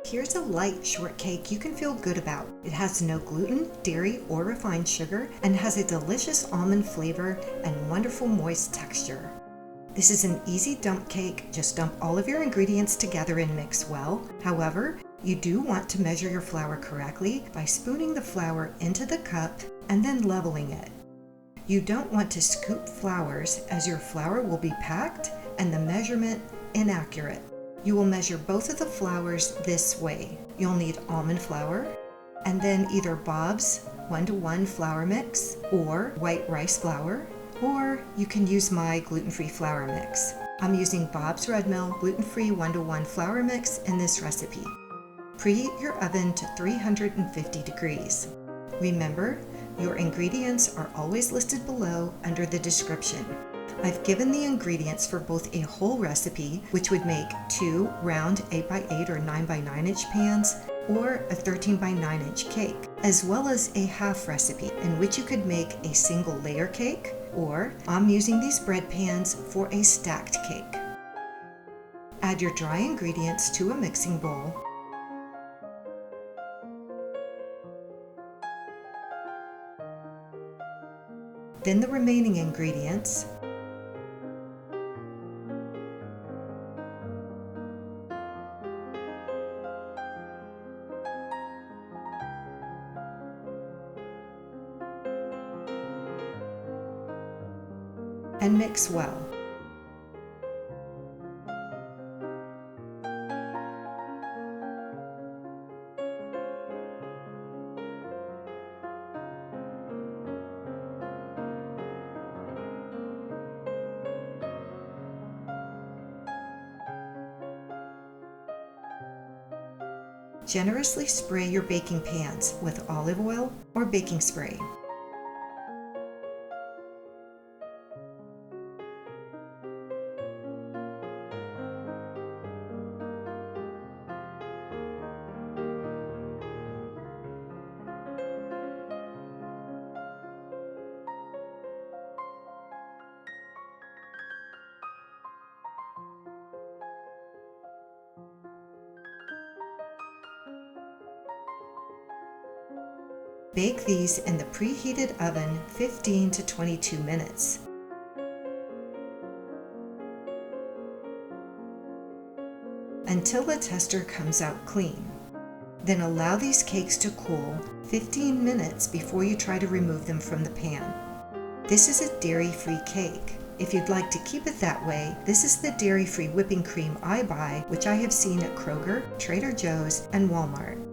Here's a light shortcake you can feel good about. It has no gluten, dairy, or refined sugar, and has a delicious almond flavor and wonderful moist texture. This is an easy dump cake. Just dump all of your ingredients together and mix well. However, you do want to measure your flour correctly by spooning the flour into the cup and then leveling it. You don't want to scoop flours, as your flour will be packed and the measurement inaccurate. You will measure both of the flours this way. You'll need almond flour and then either Bob's 1-to-1 flour mix or white rice flour, or you can use my gluten-free flour mix. I'm using Bob's Red Mill gluten-free 1-to-1 flour mix in this recipe. Preheat your oven to 350 degrees. Remember, your ingredients are always listed below under the description. I've given the ingredients for both a whole recipe, which would make 2 round 8x8 or 9x9 inch pans, or a 13x9 inch cake, as well as a half recipe in which you could make a single layer cake, or I'm using these bread pans for a stacked cake. Add your dry ingredients to a mixing bowl. Then the remaining ingredients. And mix well. Generously spray your baking pans with olive oil or baking spray. Bake these in the preheated oven 15 to 22 minutes. Until the tester comes out clean. Then allow these cakes to cool 15 minutes before you try to remove them from the pan. This is a dairy-free cake. If you'd like to keep it that way, this is the dairy-free whipping cream I buy, which I have seen at Kroger, Trader Joe's, and Walmart.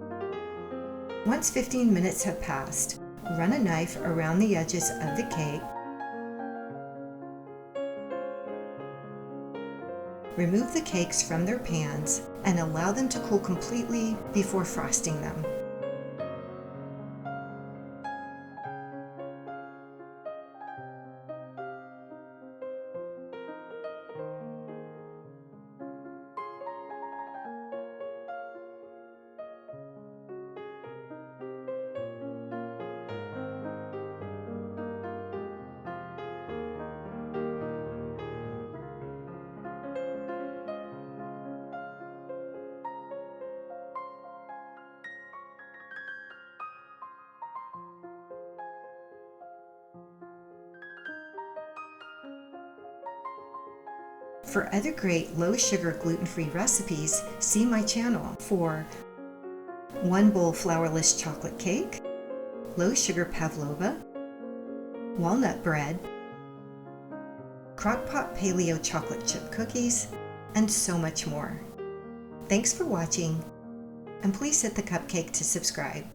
Once 15 minutes have passed, run a knife around the edges of the cake. Remove the cakes from their pans and allow them to cool completely before frosting them. For other great low-sugar gluten-free recipes, see my channel for 1 bowl flourless chocolate cake, low-sugar pavlova, walnut bread, crock-pot paleo chocolate chip cookies, and so much more. Thanks for watching, and please hit the cupcake to subscribe.